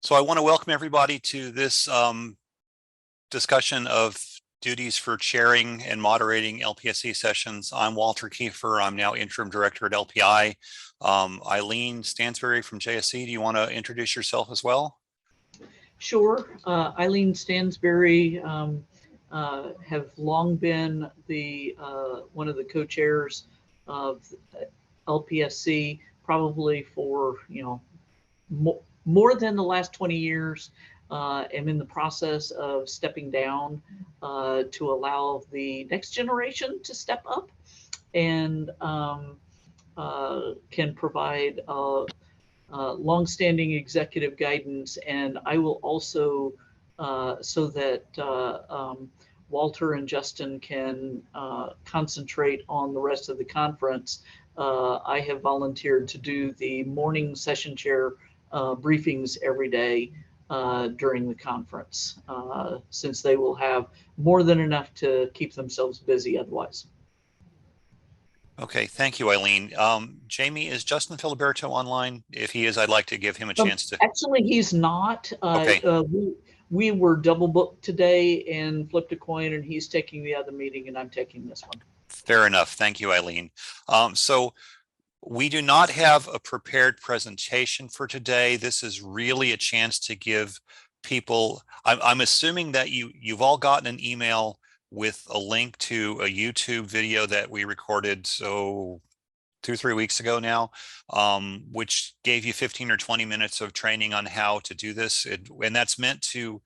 So I want to welcome everybody to this discussion of duties for chairing and moderating LPSC sessions. I'm Walter Kiefer. I'm now interim director at LPI. Eileen Stansberry from JSC, do you want to introduce yourself as well? Sure. Eileen Stansberry, have long been the one of the co-chairs of LPSC, probably for more than the last 20 years. Am in the process of stepping down to allow the next generation to step up and can provide longstanding executive guidance. And I will also, so that Walter and Justin can concentrate on the rest of the conference, I have volunteered to do the morning session chair briefings every day during the conference, since they will have more than enough to keep themselves busy otherwise. Okay, thank you, Eileen. Jamie, is Justin Filiberto online? If he is, I'd like to give him a chance to. Actually, he's not. Okay. We were double booked today and flipped a coin, and he's taking the other meeting and I'm taking this one. Fair enough. Thank you, Eileen. So we do not have a prepared presentation for today. This is really a chance to give people, I'm assuming that you've all gotten an email with a link to a YouTube video that we recorded 2-3 weeks ago now, which gave you 15 or 20 minutes of training on how to do this. And that's meant to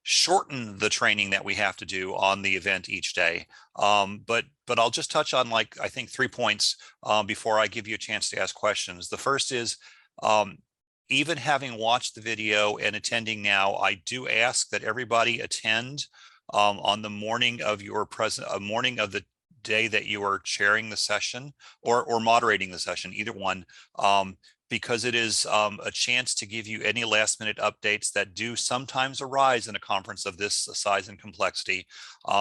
shorten the training that we have to do on the event each day. But I'll just touch on, I think 3 points before I give you a chance to ask questions. The first is, even having watched the video and attending now, I do ask that everybody attend on the morning of your morning of the day that you are chairing the session or moderating the session, either one, because it is a chance to give you any last minute updates that do sometimes arise in a conference of this size and complexity.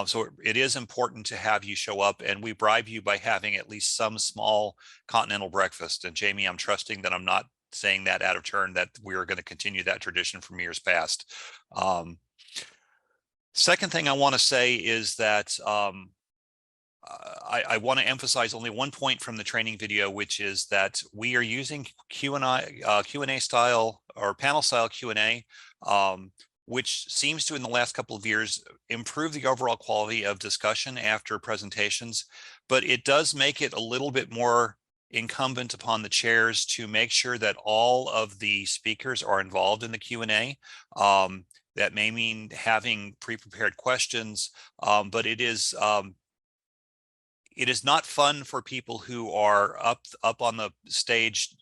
So it is important to have you show up, and we bribe you by having at least some small continental breakfast. And Jamie, I'm trusting that I'm not saying that out of turn, that we are going to continue that tradition from years past. Second thing I want to say is that I want to emphasize only one point from the training video, which is that we are using Q&A style or panel style Q&A, which seems to, in the last couple of years, improve the overall quality of discussion after presentations, but it does make it a little bit more incumbent upon the chairs to make sure that all of the speakers are involved in the Q&A. That may mean having pre-prepared questions, but it is not fun for people who are up on the stage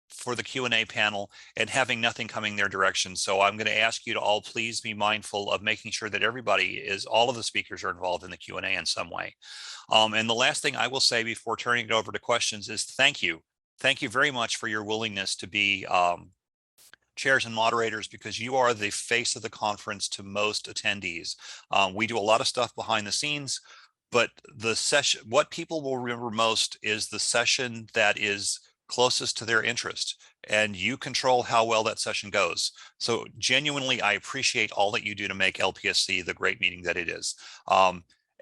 for the Q&A panel and having nothing coming their direction. So I'm going to ask you to all please be mindful of making sure that all of the speakers are involved in the Q&A in some way. And the last thing I will say before turning it over to questions is thank you. Thank you very much for your willingness to be chairs and moderators, because you are the face of the conference to most attendees. We do a lot of stuff behind the scenes, but the session, what people will remember most is the session that is closest to their interest, and you control how well that session goes. So genuinely, I appreciate all that you do to make LPSC the great meeting that it is.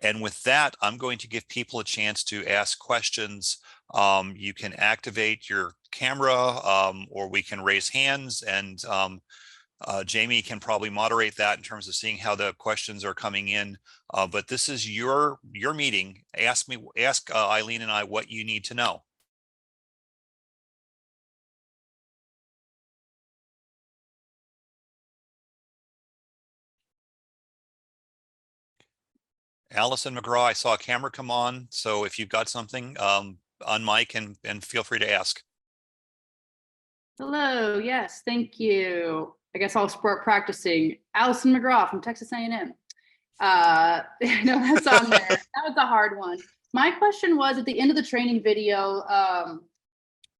And with that, I'm going to give people a chance to ask questions. You can activate your camera, or we can raise hands, and Jamie can probably moderate that in terms of seeing how the questions are coming in. But this is your meeting. Ask Eileen and I what you need to know. Allison McGraw, I saw a camera come on, so if you've got something, on mic and feel free to ask. Hello, yes, thank you. I guess I'll start practicing. Allison McGraw from Texas A&M. No, that's on there. That was a hard one. My question was, at the end of the training video,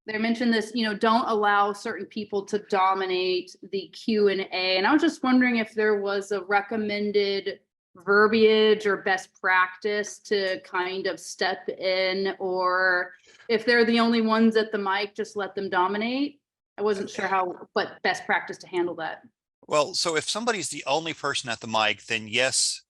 they mentioned this, don't allow certain people to dominate the Q&A. And I was just wondering if there was a recommended verbiage or best practice to kind of step in, or if they're the only ones at the mic, just let them dominate. I wasn't sure how, but best practice to handle that. Well, so if somebody's the only person at the mic, then yes,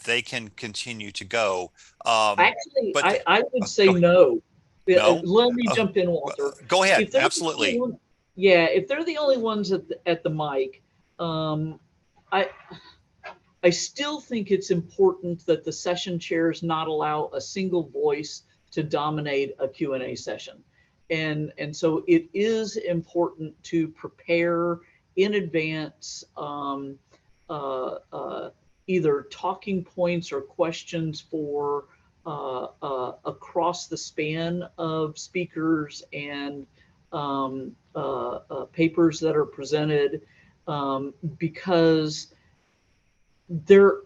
they can continue to go. Actually, But I would say go, no. no, Let me jump in, Walter. go ahead. If they're the only Absolutely. one, yeah, if they're the only ones at the mic, I I still think it's important that the session chairs not allow a single voice to dominate a Q&A session. And so it is important to prepare in advance either talking points or questions for across the span of speakers and papers that are presented, because there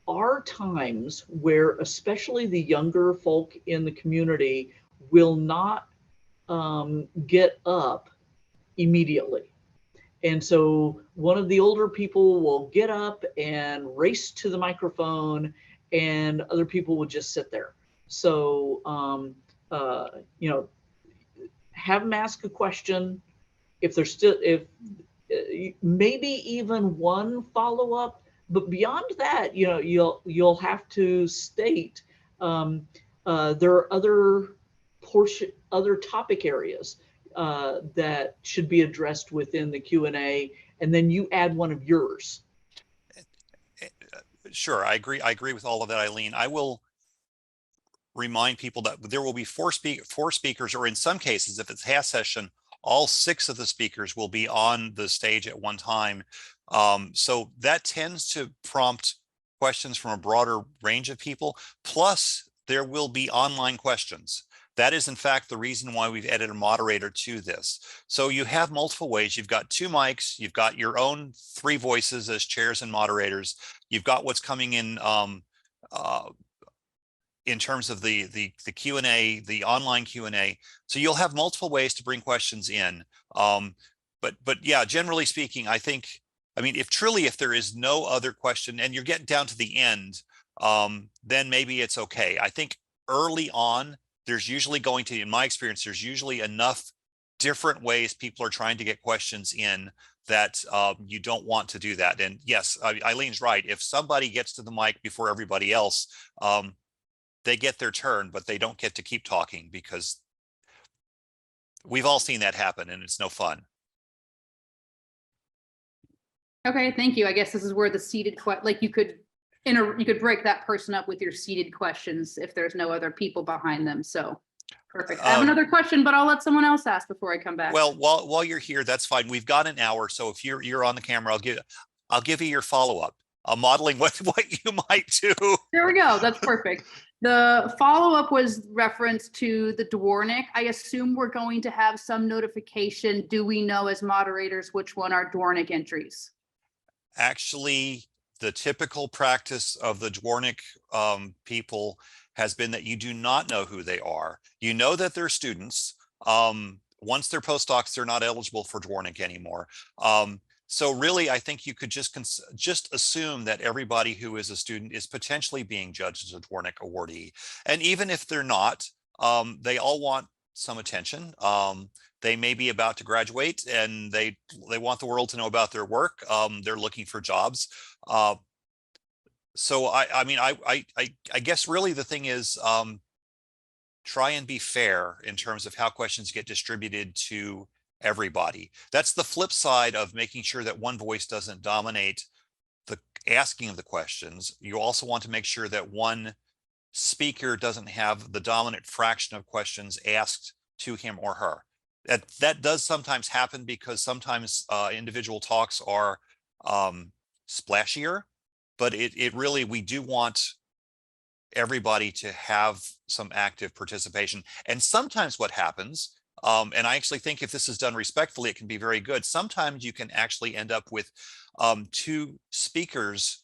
are times where especially the younger folk in the community will not get up immediately. And so one of the older people will get up and race to the microphone, and other people will just sit there. So, you know, have them ask a question. If there's still, if maybe even one follow up, but beyond that, you know, you'll have to state there are other topic areas that should be addressed within the Q&A, and then you add one of yours. Sure, I agree. I agree with all of that, Eileen. I will remind people that there will be four speakers, or in some cases, if it's half session, all 6 of the speakers will be on the stage at one time. So that tends to prompt questions from a broader range of people. Plus, there will be online questions. That is, in fact, the reason why we've added a moderator to this. So you have multiple ways. You've got 2 mics. You've got your own 3 voices as chairs and moderators. You've got what's coming in terms of the Q&A, the online Q&A. So you'll have multiple ways to bring questions in. But yeah, generally speaking, I think, I mean, if there is no other question and you're getting down to the end, then maybe it's okay. I think early on, there's usually going to, in my experience, there's usually enough different ways people are trying to get questions in that you don't want to do that. And yes, Eileen's right. If somebody gets to the mic before everybody else, they get their turn, but they don't get to keep talking, because we've all seen that happen and it's no fun. Okay, thank you. I guess this is where the seated like you could break that person up with your seated questions if there's no other people behind them. So perfect. I have another question, but I'll let someone else ask before I come back. Well, while you're here, that's fine. We've got an hour, so if you're on the camera, I'll give you your follow-up. Modeling what you might do. There we go. That's perfect. The follow-up was reference to the Dwornik. I assume we're going to have some notification. Do we know as moderators which one are Dwornik entries? Actually, the typical practice of the Dwornik people has been that you do not know who they are. You know that they're students. Once they're postdocs, they're not eligible for Dwornik anymore. So really, I think you could just assume that everybody who is a student is potentially being judged as a Dwornik awardee. And even if they're not, they all want some attention. They may be about to graduate and they want the world to know about their work. They're looking for jobs. So I mean, I guess really the thing is, try and be fair in terms of how questions get distributed to everybody. That's the flip side of making sure that one voice doesn't dominate the asking of the questions. You also want to make sure that one speaker doesn't have the dominant fraction of questions asked to him or her. That does sometimes happen because sometimes individual talks are splashier, but it really, we do want everybody to have some active participation. And sometimes what happens, and I actually think if this is done respectfully, it can be very good. Sometimes you can actually end up with 2 speakers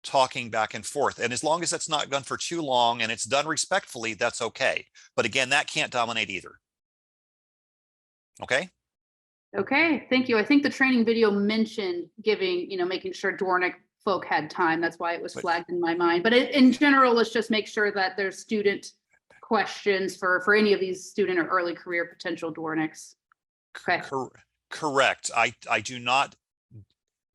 talking back and forth. And as long as that's not done for too long and it's done respectfully, that's okay. But again, that can't dominate either. Okay. Okay, thank you. I think the training video mentioned giving, making sure Dwornik folk had time. That's why it was flagged in my mind. But in general, let's just make sure that there's student questions for any of these student or early career potential Dworniks. Okay. Correct. I do not,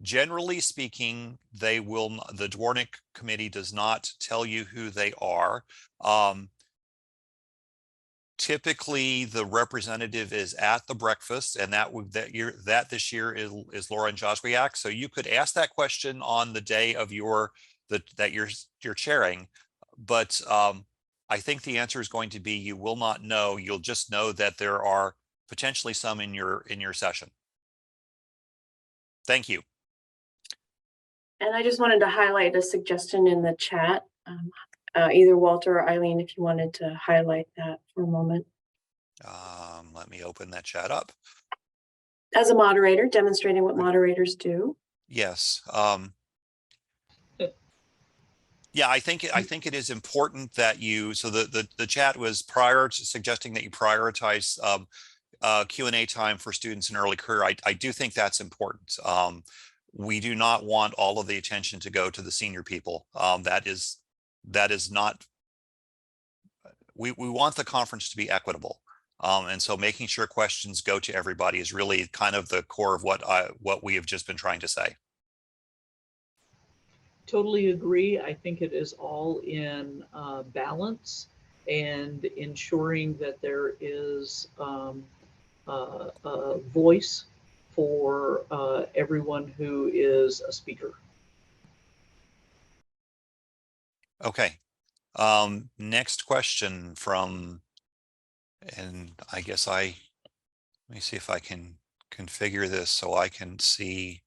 generally speaking, the Dwornik committee does not tell you who they are. Typically the representative is at the breakfast, and that this year is Lauren Joswiak. So you could ask that question on the day of that you're chairing, but I think the answer is going to be you will not know. You'll just know that there are potentially some in your session. Thank you. And I just wanted to highlight a suggestion in the chat. Either Walter or Eileen, if you wanted to highlight that for a moment. Let me open that chat up. As a moderator, demonstrating what moderators do. Yes. Yeah, I think it is important that so the chat was suggesting that you prioritize Q&A time for students in early career. I do think that's important. We do not want all of the attention to go to the senior people. That is not, we want the conference to be equitable. And so making sure questions go to everybody is really kind of the core of what we have just been trying to say. Totally agree. I think it is all in balance and ensuring that there is a voice for everyone who is a speaker. Okay. Next question from, and I guess let me see if I can configure this so I can see.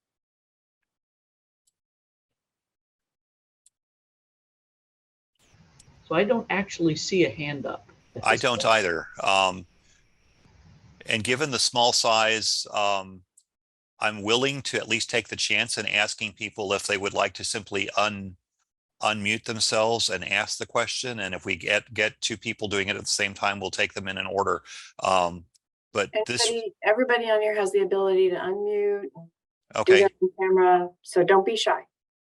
So I don't actually see a hand up. I don't either. And given the small size, I'm willing to at least take the chance in asking people if they would like to simply unmute themselves and ask the question. And if we get two people doing it at the same time, we'll take them in an order. But everybody on here has the ability to unmute. Okay. Do that on camera, so don't be shy.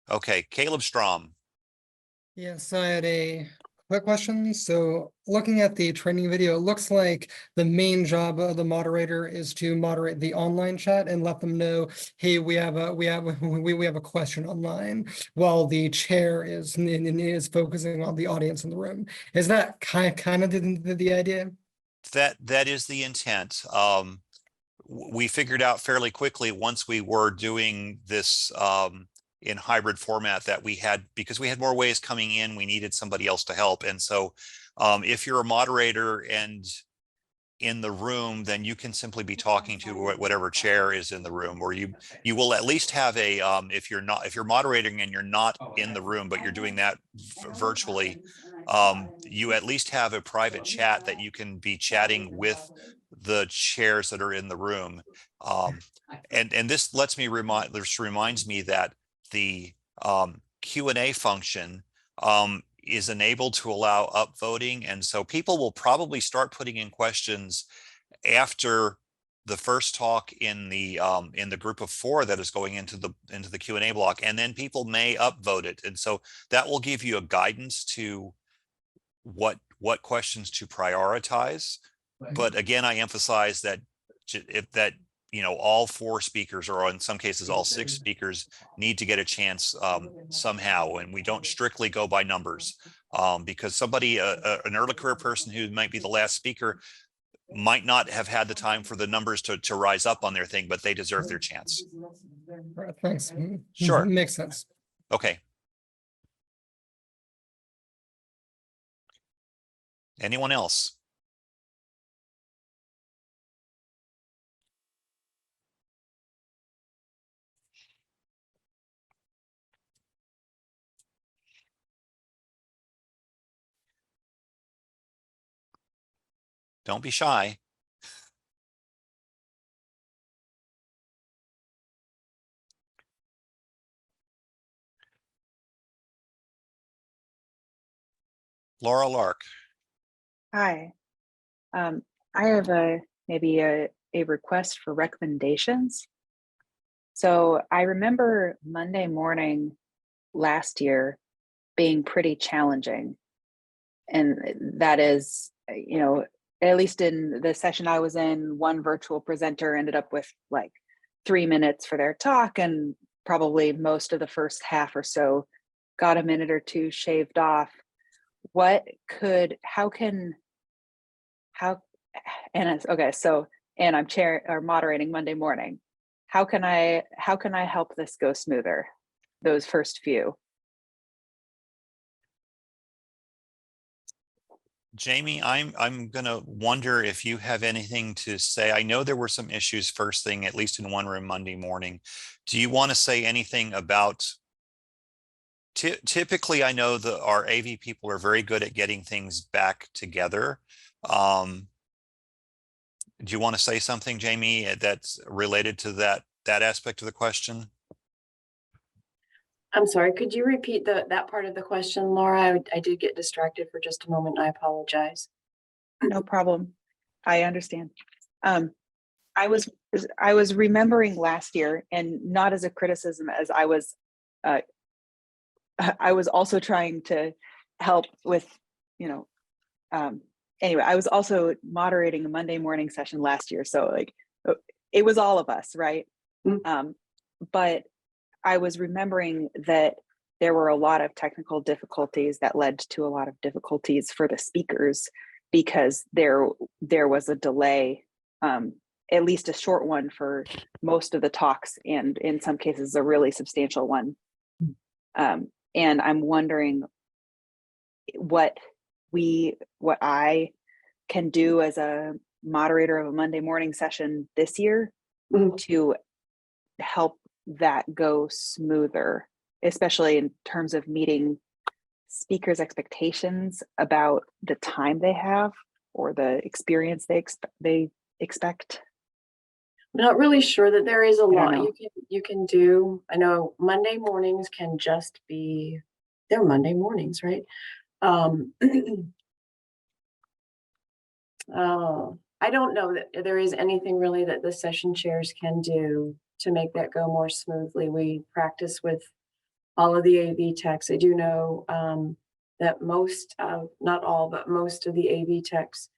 Okay, Caleb Strom. Yes, I had a quick question. So looking at the training video, it looks like the main job of the moderator is to moderate the online chat and let them know, hey, we have a question online, while the chair is focusing on the audience in the room. Is that kind of the idea? That is the intent. We figured out fairly quickly once we were doing this in hybrid format that because we had more ways coming in, we needed somebody else to help. And so if you're a moderator and in the room, then you can simply be talking to whatever chair is in the room, or you will at least have a if you're moderating and you're not in the room, but you're doing that virtually, you at least have a private chat that you can be chatting with the chairs that are in the room. And this reminds me that the Q&A function is enabled to allow upvoting, and so people will probably start putting in questions after the first talk in the group of 4 that is going into the Q&A block, and then people may upvote it, and so that will give you a guidance to what questions to prioritize. But again, I emphasize that all 4 speakers, or in some cases all 6 speakers, need to get a chance somehow, and we don't strictly go by numbers, because somebody, an early career person who might be the last speaker, might not have had the time for the numbers to rise up on their thing, but they deserve their chance. Right, thanks. Sure. Makes sense. Okay. Anyone else? Don't be shy. Laura Lark. Hi. I have maybe a request for recommendations. So I remember Monday morning last year being pretty challenging. And that is, at least in the session I was in, one virtual presenter ended up with like 3 minutes for their talk, and probably most of the first half or so got a minute or two shaved off. And I'm chair or moderating Monday morning. How can I help this go smoother? Those first few. Jamie, I'm gonna wonder if you have anything to say. I know there were some issues first thing, at least in one room Monday morning. Do you want to say anything about? Typically, I know that our AV people are very good at getting things back together. Do you want to say something, Jamie, that's related to that aspect of the question? I'm sorry, could you repeat that part of the question, Laura? I did get distracted for just a moment. I apologize. No problem. I understand. I was remembering last year, and not as a criticism, as I was also trying to help with, anyway, I was also moderating a Monday morning session last year. So like, it was all of us, right? Mm. But I was remembering that there were a lot of technical difficulties that led to a lot of difficulties for the speakers, because there was a delay, at least a short one for most of the talks, and in some cases a really substantial one. And I'm wondering what I can do as a moderator of a Monday morning session this year to help that go smoother, especially in terms of meeting speakers' expectations about the time they have or the experience they expect. I'm not really sure that there is a lot you can do. I know Monday mornings can just be, they're Monday mornings, right? I don't know that there is anything really that the session chairs can do to make that go more smoothly. We practice with all of the AV techs. I do know that most of, not all, but most of the AV techs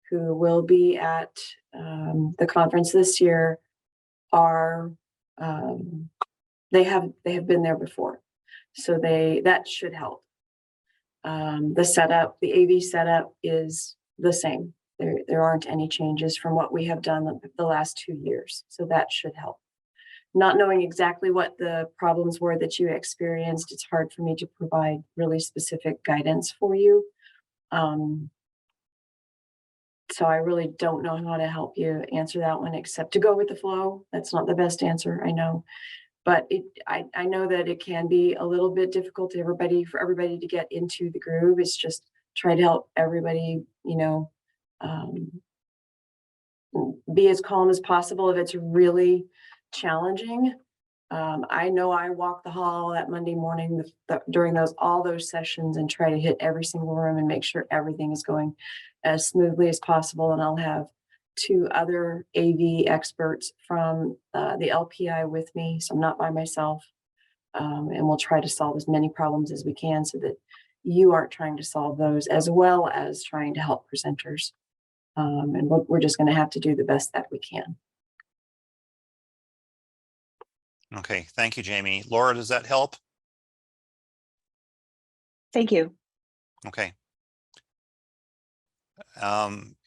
who will be at the conference this year are, they have been there before. So that should help. The setup, the AV setup is the same. There aren't any changes from what we have done the last 2 years. So that should help. Not knowing exactly what the problems were that you experienced, it's hard for me to provide really specific guidance for you. So I really don't know how to help you answer that one, except to go with the flow. That's not the best answer, I know. But I know that it can be a little bit difficult for everybody to get into the groove. It's just try to help everybody, be as calm as possible if it's really challenging. I know I walk the hall that Monday morning during all those sessions and try to hit every single room and make sure everything is going as smoothly as possible. And I'll have 2 other AV experts from the LPI with me, so I'm not by myself. And we'll try to solve as many problems as we can so that you aren't trying to solve those, as well as trying to help presenters. And we're just going to have to do the best that we can. Okay, thank you, Jamie. Laura, does that help? Thank you. Okay.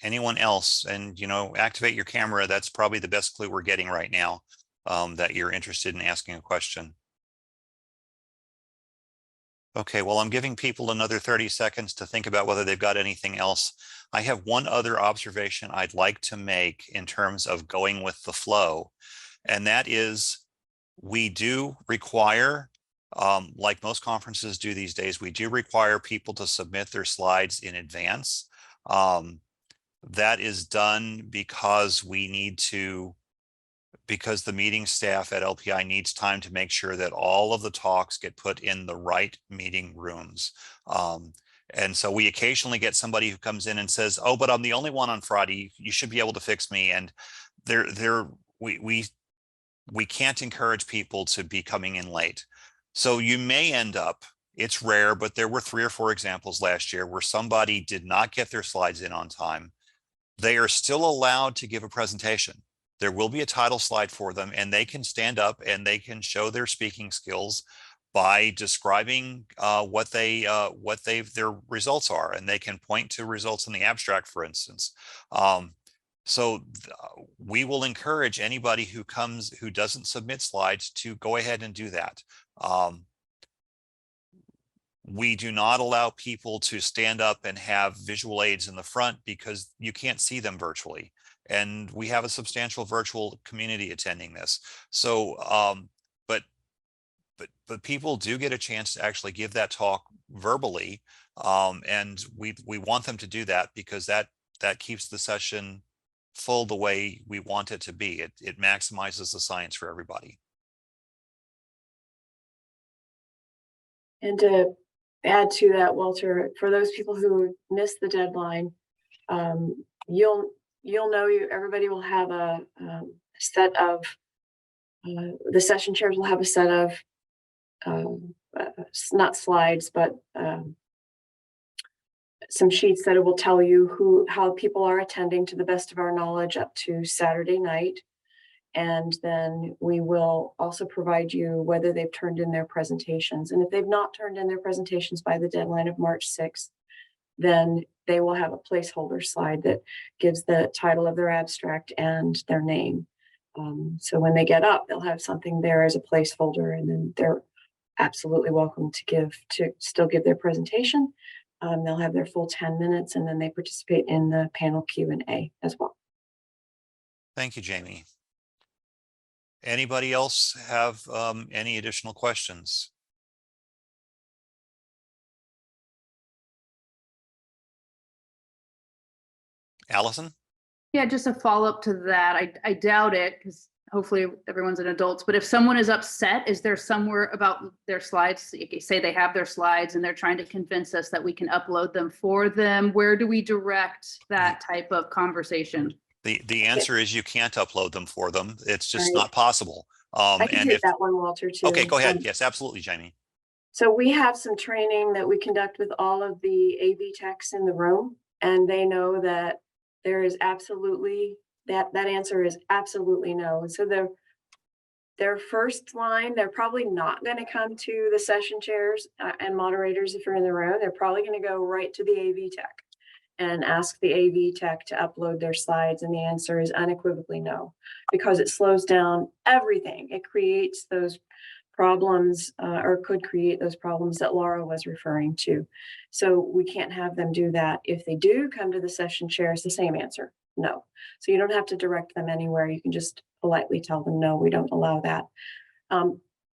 Anyone else? And, activate your camera. That's probably the best clue we're getting right now, that you're interested in asking a question. Okay, well, I'm giving people another 30 seconds to think about whether they've got anything else. I have one other observation I'd like to make in terms of going with the flow, and that is we do require, like most conferences do these days, we do require people to submit their slides in advance. That is done because because the meeting staff at LPI needs time to make sure that all of the talks get put in the right meeting rooms. And so we occasionally get somebody who comes in and says, "Oh, but I'm the only one on Friday. You should be able to fix me." And we can't encourage people to be coming in late. So you may end up, it's rare, but there were 3 or 4 examples last year where somebody did not get their slides in on time. they are still allowed to give a presentation. There will be a title slide for them, and they can stand up and they can show their speaking skills by describing what their results are, and they can point to results in the abstract, for instance. We will encourage anybody who doesn't submit slides to go ahead and do that. We do not allow people to stand up and have visual aids in the front because you can't see them virtually. And we have a substantial virtual community attending this. So, but people do get a chance to actually give that talk verbally. And we want them to do that because that keeps the session full the way we want it to be. It maximizes the science for everybody. And to add to that, Walter, for those people who missed the deadline, you'll know everybody will have a set of the session chairs will have a set of not slides, but some sheets that it will tell you how people are attending to the best of our knowledge up to Saturday night. And then we will also provide you whether they've turned in their presentations. And if they've not turned in their presentations by the deadline of March 6th, then they will have a placeholder slide that gives the title of their abstract and their name. So when they get up, they'll have something there as a placeholder, and then they're absolutely welcome to still give their presentation. They'll have their full 10 minutes, and then they participate in the panel Q&A as well. Thank you, Jamie. Anybody else have any additional questions? Allison? Yeah, just a follow-up to that. I doubt it, because hopefully everyone's an adult, but if someone is upset, is there somewhere about their slides, say they have their slides and they're trying to convince us that we can upload them for them, where do we direct that type of conversation? The answer is you can't upload them for them. It's just not possible. I can take that one, Walter, too. Okay, go ahead. Yes, absolutely, Jamie. So we have some training that we conduct with all of the AV techs in the room, and they know that there is absolutely, that answer is absolutely no. And so their first line, they're probably not going to come to the session chairs and moderators if you're in the room. They're probably going to go right to the AV tech and ask the AV tech to upload their slides. And the answer is unequivocally no, because it slows down everything. It creates those problems or could create those problems that Laura was referring to. So we can't have them do that. If they do come to the session chair, it's the same answer, no. So you don't have to direct them anywhere. You can just politely tell them, no, we don't allow that.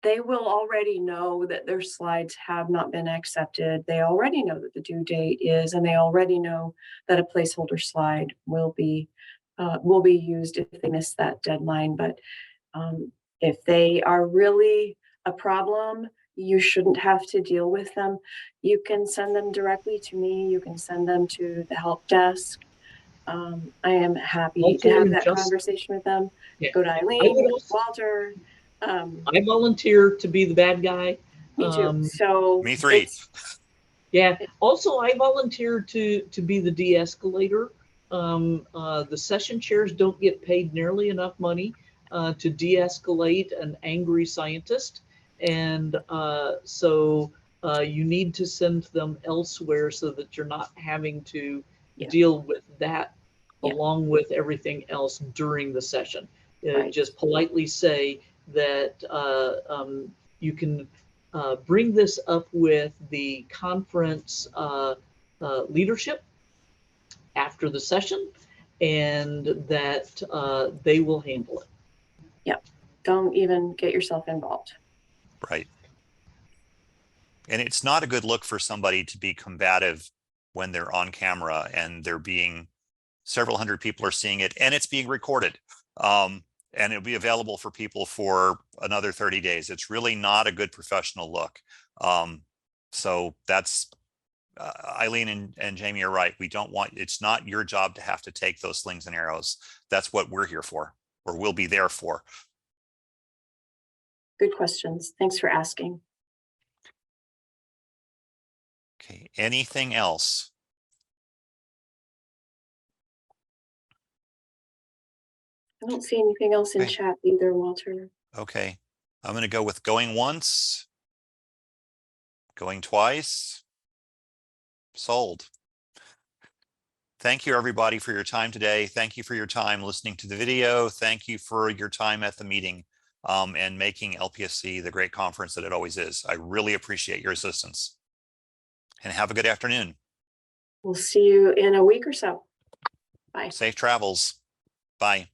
They will already know that their slides have not been accepted. They already know that the due date is, and they already know that a placeholder slide will be used if they miss that deadline. But if they are really a problem, you shouldn't have to deal with them. You can send them directly to me. You can send them to the help desk. I am happy to have that conversation with them. Yeah. Go to Eileen, Walter. I volunteer to be the bad guy. Me too. So me three. Yeah. Also, I volunteer to be the de-escalator. The session chairs don't get paid nearly enough money to de-escalate an angry scientist, and so you need to send them elsewhere so that you're not having to deal with that along with everything else during the session. Just politely say that you can bring this up with the conference leadership after the session, and that they will handle it. Yep. Don't even get yourself involved. Right. And it's not a good look for somebody to be combative when they're on camera and they're being, several hundred people are seeing it, and it's being recorded. And it'll be available for people for another 30 days. It's really not a good professional look. So that's, Eileen and Jamie are right. We don't want, it's not your job to have to take those slings and arrows. That's what we're here for, or we'll be there for. Good questions. Thanks for asking. Okay, anything else? I don't see anything else in Okay. chat either, Walter. Okay, I'm gonna go with going once, going twice, sold. Thank you, everybody, for your time today. Thank you for your time listening to the video. Thank you for your time at the meeting and making LPSC the great conference that it always is. I really appreciate your assistance. And have a good afternoon. We'll see you in a week or so. Bye. Safe travels. Bye.